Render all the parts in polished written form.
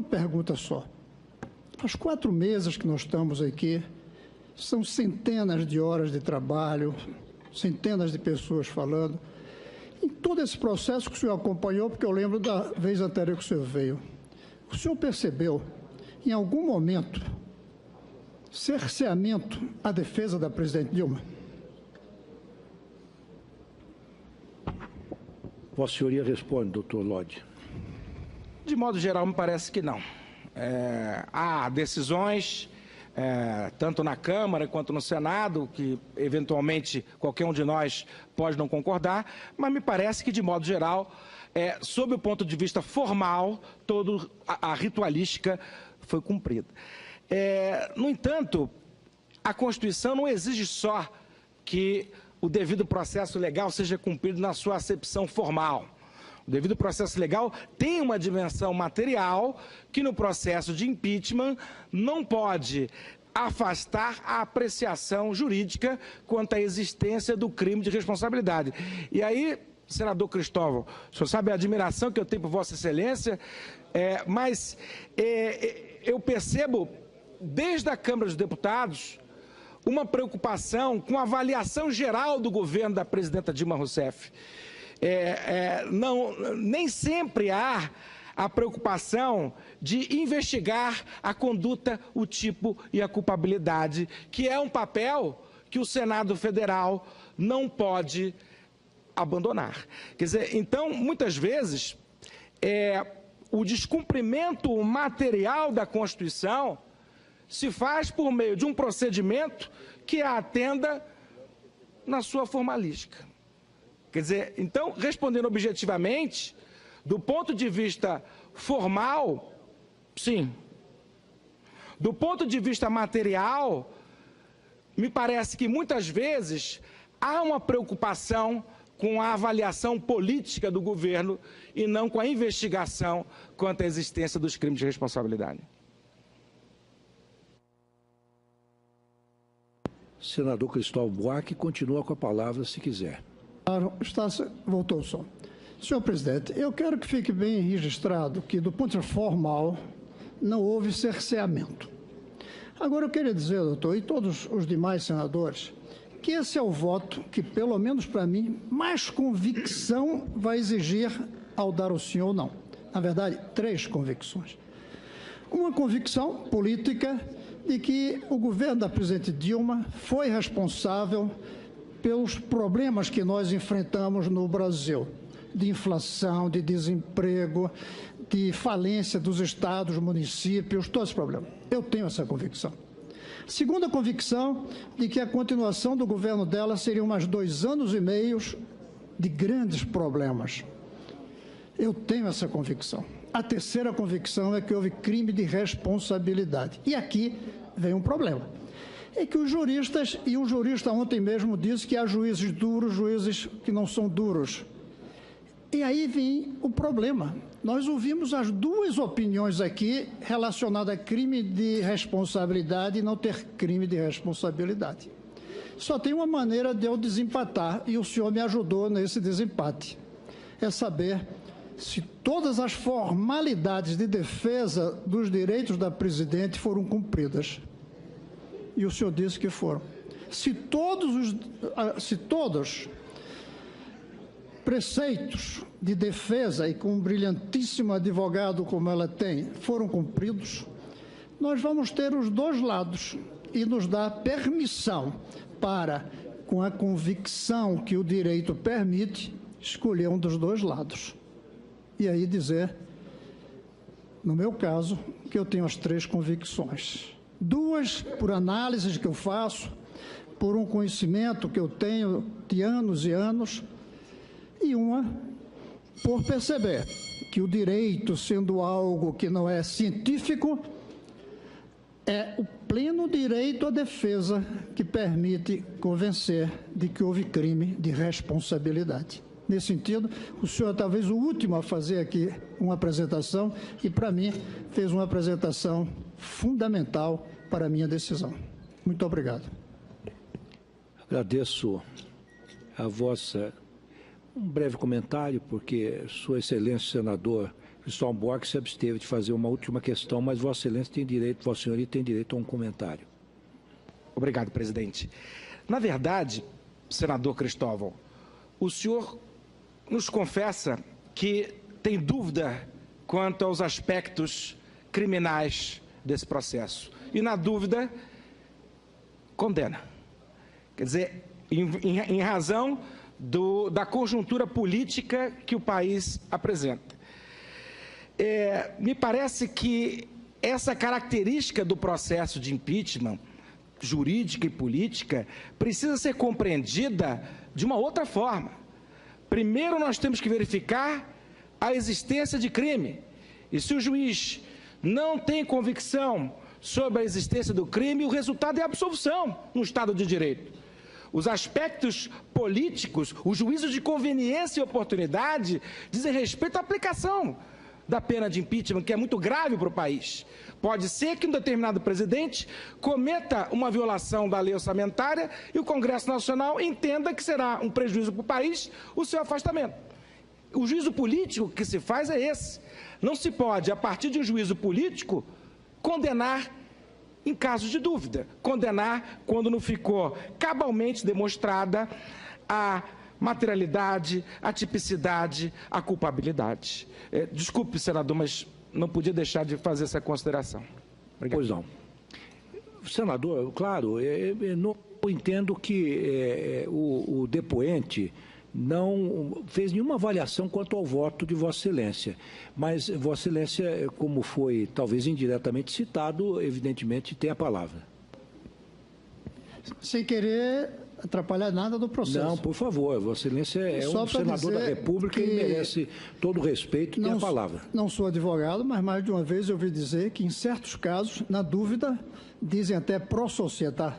uma pergunta só. As 4 meses que nós estamos aqui, são centenas de horas de trabalho, centenas de pessoas falando. Em todo esse processo que o senhor acompanhou, porque eu lembro da vez anterior que o senhor veio, o senhor percebeu, em algum momento, cerceamento à defesa da presidente Dilma? Vossa Senhoria responde, doutor Lodge. De modo geral, me parece que não. Há decisões, tanto na Câmara quanto no Senado, que eventualmente qualquer um de nós pode não concordar, mas me parece que, de modo geral, sob o ponto de vista formal, toda a ritualística foi cumprida. No entanto, a Constituição não exige só que o devido processo legal seja cumprido na sua acepção formal. O devido processo legal tem uma dimensão material que no processo de impeachment não pode afastar a apreciação jurídica quanto à existência do crime de responsabilidade. E aí, senador Cristóvão, o senhor sabe a admiração que eu tenho por Vossa Excelência, mas eu percebo, desde a Câmara dos Deputados, uma preocupação com a avaliação geral do governo da presidenta Dilma Rousseff. Nem sempre há a preocupação de investigar a conduta, o tipo e a culpabilidade, que é um papel que o Senado Federal não pode abandonar. Quer dizer, então, muitas vezes, o descumprimento material da Constituição se faz por meio de um procedimento que a atenda na sua formalística. Quer dizer, então, respondendo objetivamente, do ponto de vista formal, sim. Do ponto de vista material, me parece que muitas vezes há uma preocupação com a avaliação política do governo e não com a investigação quanto à existência dos crimes de responsabilidade. Senador Cristóvão Buarque continua com a palavra, se quiser. Voltou o som. Senhor presidente, eu quero que fique bem registrado que, do ponto de vista formal, não houve cerceamento. Agora, eu queria dizer, doutor, e todos os demais senadores, que esse é o voto que, pelo menos para mim, mais convicção vai exigir ao dar o sim ou não. Na verdade, 3 convicções. Uma convicção política de que o governo da presidente Dilma foi responsável pelos problemas que nós enfrentamos no Brasil, de inflação, de desemprego, de falência dos estados, municípios, todos os problemas. Eu tenho essa convicção. Segunda convicção de que a continuação do governo dela seria mais 2 anos e meio de grandes problemas. Eu tenho essa convicção. A terceira convicção é que houve crime de responsabilidade. E aqui vem um problema. É que os juristas, e um jurista ontem mesmo disse que há juízes duros, juízes que não são duros. E aí vem o problema. Nós ouvimos as 2 opiniões aqui relacionadas a crime de responsabilidade e não ter crime de responsabilidade. Só tem uma maneira de eu desempatar, e o senhor me ajudou nesse desempate. É saber se todas as formalidades de defesa dos direitos da presidente foram cumpridas. E o senhor disse que foram. Se todos preceitos de defesa, e com um brilhantíssimo advogado como ela tem, foram cumpridos, nós vamos ter os 2 lados e nos dá permissão para, com a convicção que o direito permite, escolher um dos 2 lados. E aí dizer, no meu caso, que eu tenho as 3 convicções. 2 por análises que eu faço, por um conhecimento que eu tenho de anos e anos, e uma por perceber que o direito, sendo algo que não é científico, é o pleno direito à defesa que permite convencer de que houve crime de responsabilidade. Nesse sentido, o senhor é talvez o último a fazer aqui uma apresentação e, para mim, fez uma apresentação fundamental para a minha decisão. Muito obrigado. Agradeço a vossa... Um breve comentário, porque Sua Excelência, senador Cristóvão Buarque se absteve de fazer uma última questão, mas Vossa Excelência tem direito, Vossa Senhoria tem direito a um comentário. Obrigado, presidente. Na verdade, senador Cristóvão, o senhor nos confessa que tem dúvida quanto aos aspectos criminais desse processo. E, na dúvida, condena. Quer dizer, em razão da conjuntura política que o país apresenta. Me parece que essa característica do processo de impeachment, jurídica e política, precisa ser compreendida de uma outra forma. Primeiro, nós temos que verificar a existência de crime. E se o juiz não tem convicção sobre a existência do crime, o resultado é a absolvição no Estado de Direito. Os aspectos políticos, os juízos de conveniência e oportunidade, dizem respeito à aplicação da pena de impeachment, que é muito grave para o país. Pode ser que um determinado presidente cometa uma violação da lei orçamentária e o Congresso Nacional entenda que será um prejuízo para o país o seu afastamento. O juízo político que se faz é esse. Não se pode, a partir de um juízo político, condenar em casos de dúvida. Condenar quando não ficou cabalmente demonstrada a materialidade, a tipicidade, a culpabilidade. Desculpe, senador, mas não podia deixar de fazer essa consideração. Obrigado. Pois não. Senador, claro, não entendo que o depoente não fez nenhuma avaliação quanto ao voto de Vossa Excelência. Mas Vossa Excelência, como foi talvez indiretamente citado, evidentemente tem a palavra. Sem querer atrapalhar nada do processo. Não, por favor, Vossa Excelência é um senador da República e merece todo o respeito e tem a palavra. Não sou advogado, mas mais de uma vez eu ouvi dizer que em certos casos, na dúvida, dizem até pró-sociedade.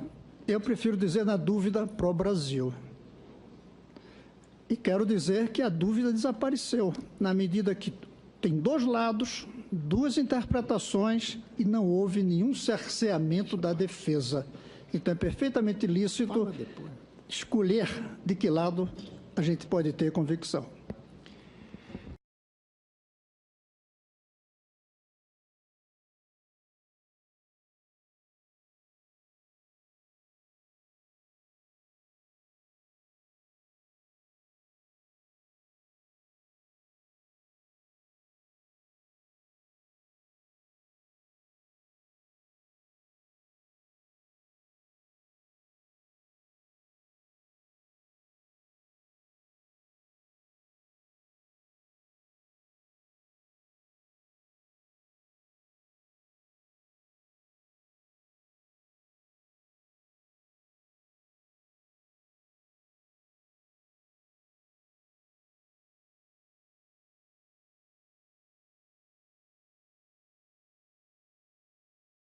Eu prefiro dizer na dúvida pró-Brasil. E quero dizer que a dúvida desapareceu, na medida que tem dois lados, duas interpretações e não houve nenhum cerceamento da defesa. Então é perfeitamente lícito escolher de que lado a gente pode ter convicção.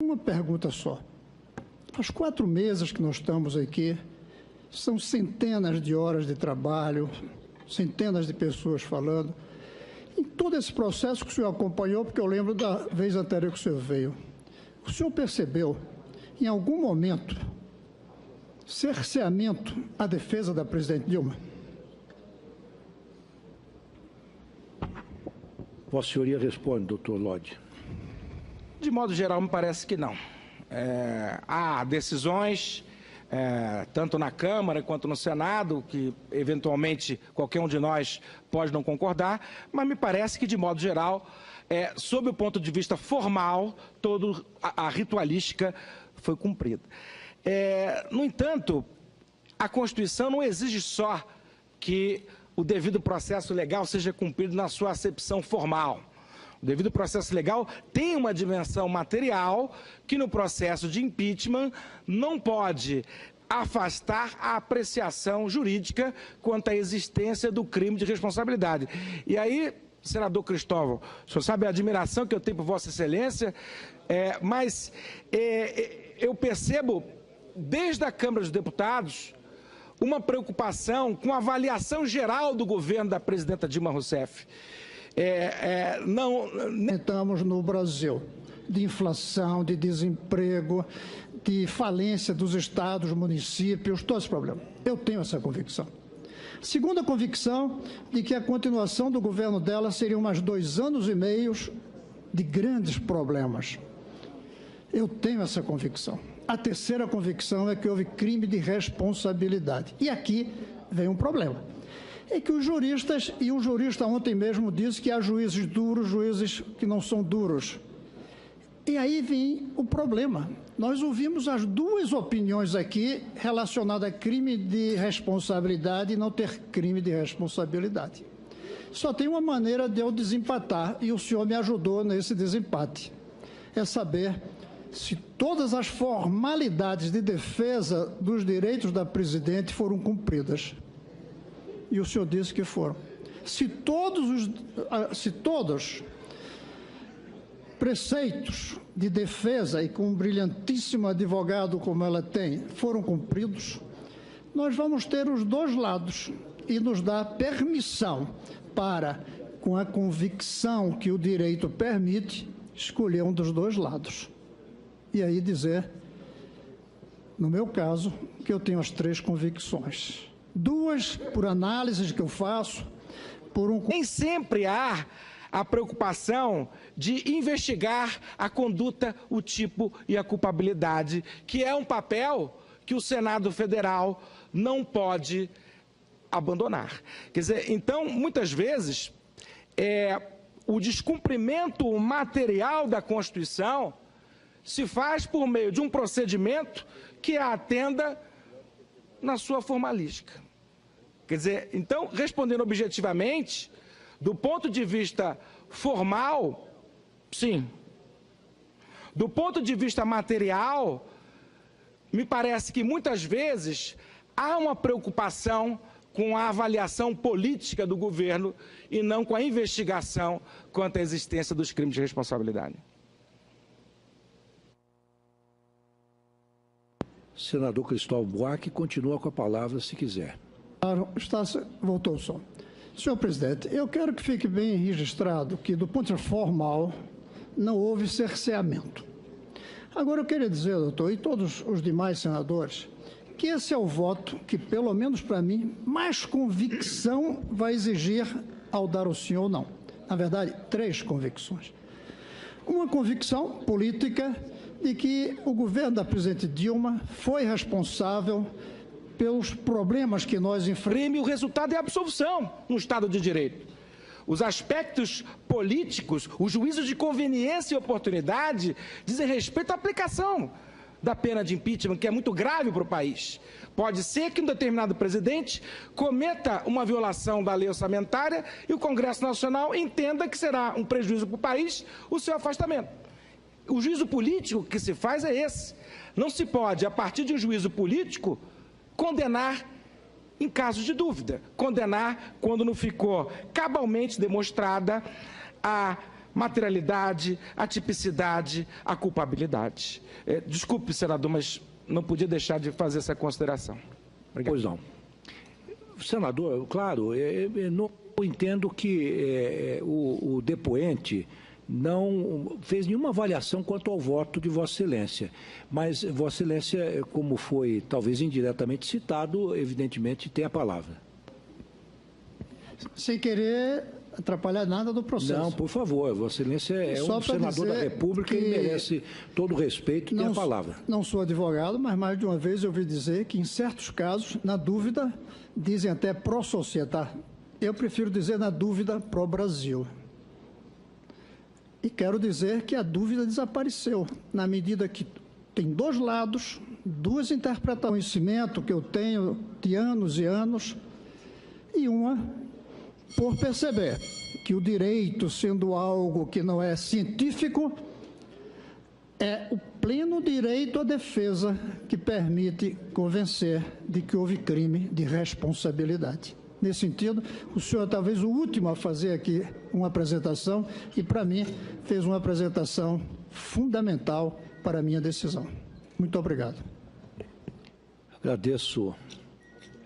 Uma pergunta só. Faz 4 meses que nós estamos aqui, são centenas de horas de trabalho, centenas de pessoas falando. Em todo esse processo que o senhor acompanhou, porque eu lembro da vez anterior que o senhor veio, o senhor percebeu, em algum momento, cerceamento à defesa da presidente Dilma? Vossa Senhoria responde, doutor Lodge. De modo geral, me parece que não. Há decisões, tanto na Câmara quanto no Senado, que eventualmente qualquer um de nós pode não concordar, mas me parece que, de modo geral, sob o ponto de vista formal, toda a ritualística foi cumprida. No entanto, a Constituição não exige só que o devido processo legal seja cumprido na sua acepção formal. O devido processo legal tem uma dimensão material que no processo de impeachment não pode afastar a apreciação jurídica quanto à existência do crime de responsabilidade. E aí, senador Cristóvão, o senhor sabe a admiração que eu tenho por Vossa Excelência, mas eu percebo, desde a Câmara dos Deputados, uma preocupação com a avaliação geral do governo da presidenta Dilma Rousseff. Estamos no Brasil de inflação, de desemprego, de falência dos estados, municípios, todos os problemas. Eu tenho essa convicção. Segunda convicção de que a continuação do governo dela seria mais 2 anos e meio de grandes problemas. Eu tenho essa convicção. A terceira convicção é que houve crime de responsabilidade. E aqui vem um problema. É que os juristas, e um jurista ontem mesmo disse que há juízes duros, juízes que não são duros. E aí vem o problema. Nós ouvimos as duas opiniões aqui relacionadas a crime de responsabilidade e não ter crime de responsabilidade. Só tem uma maneira de eu desempatar, e o senhor me ajudou nesse desempate. É saber se todas as formalidades de defesa dos direitos da presidente foram cumpridas. E o senhor disse que foram. Se todos preceitos de defesa, e com um brilhantíssimo advogado como ela tem, foram cumpridos, nós vamos ter os dois lados e nos dá permissão para, com a convicção que o direito permite, escolher um dos dois lados. E aí dizer, no meu caso, que eu tenho as 3 convicções. 2 por análises que eu faço, por um... Nem sempre há a preocupação de investigar a conduta, o tipo e a culpabilidade, que é um papel que o Senado Federal não pode abandonar. Quer dizer, então, muitas vezes, o descumprimento material da Constituição se faz por meio de um procedimento que a atenda na sua formalística. Quer dizer, então, respondendo objetivamente, do ponto de vista formal, sim. Do ponto de vista material, me parece que muitas vezes há uma preocupação com a avaliação política do governo e não com a investigação quanto à existência dos crimes de responsabilidade. Senador Cristóvão Buarque continua com a palavra, se quiser. Voltou o som. Senhor presidente, eu quero que fique bem registrado que, do ponto de vista formal, não houve cerceamento. Agora, eu queria dizer, doutor, e todos os demais senadores, que esse é o voto que, pelo menos para mim, mais convicção vai exigir ao dar o sim ou não. Na verdade, 3 convicções. Uma convicção política de que o governo da presidente Dilma foi responsável pelos problemas que nós enfrentamos. O resultado é a absolvição no Estado de Direito. Os aspectos políticos, os juízos de conveniência e oportunidade, dizem respeito à aplicação da pena de impeachment, que é muito grave para o país. Pode ser que um determinado presidente cometa uma violação da lei orçamentária e o Congresso Nacional entenda que será um prejuízo para o país o seu afastamento. O juízo político que se faz é esse. Não se pode, a partir de um juízo político, condenar em casos de dúvida. Condenar quando não ficou cabalmente demonstrada a materialidade, a tipicidade, a culpabilidade. Desculpe, senador, mas não podia deixar de fazer essa consideração. Obrigado. Pois não. Senador, claro, eu não entendo que o depoente não fez nenhuma avaliação quanto ao voto de Vossa Excelência. Mas Vossa Excelência, como foi talvez indiretamente citado, evidentemente tem a palavra. Sem querer atrapalhar nada do processo. Não, por favor, Vossa Excelência é um senador da República e merece todo o respeito e tem a palavra. Não sou advogado, mas mais de uma vez eu ouvi dizer que em certos casos, na dúvida, dizem até pró-società. Eu prefiro dizer na dúvida pró-Brasil. E quero dizer que a dúvida desapareceu, na medida que tem 2 lados, 2 interpretações, conhecimento que eu tenho de anos e anos, e uma por perceber que o direito, sendo algo que não é científico, é o pleno direito à defesa que permite convencer de que houve crime de responsabilidade. Nesse sentido, o senhor é talvez o último a fazer aqui uma apresentação e, para mim, fez uma apresentação fundamental para a minha decisão. Muito obrigado. Agradeço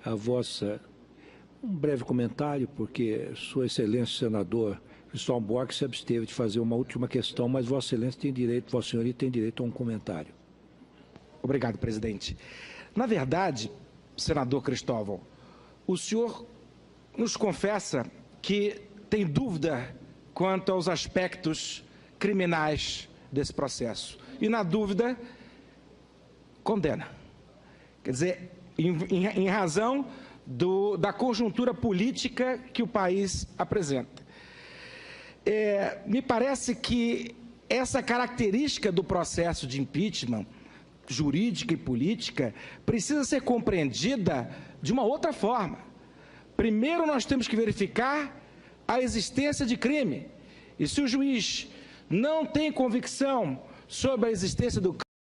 a vossa... Um breve comentário, porque Sua Excelência, senador Cristóvão Buarque, se absteve de fazer uma última questão, mas Vossa Excelência tem direito, Vossa Senhoria tem direito a um comentário. Obrigado, presidente. Na verdade, senador Cristóvão, o senhor nos confessa que tem dúvida quanto aos aspectos criminais desse processo. E, na dúvida, condena. Quer dizer, em razão da conjuntura política que o país apresenta. Me parece que essa característica do processo de impeachment, jurídica e política, precisa ser compreendida de uma outra forma. Primeiro, nós temos que verificar a existência de crime. E se o juiz não tem convicção sobre a existência do crime,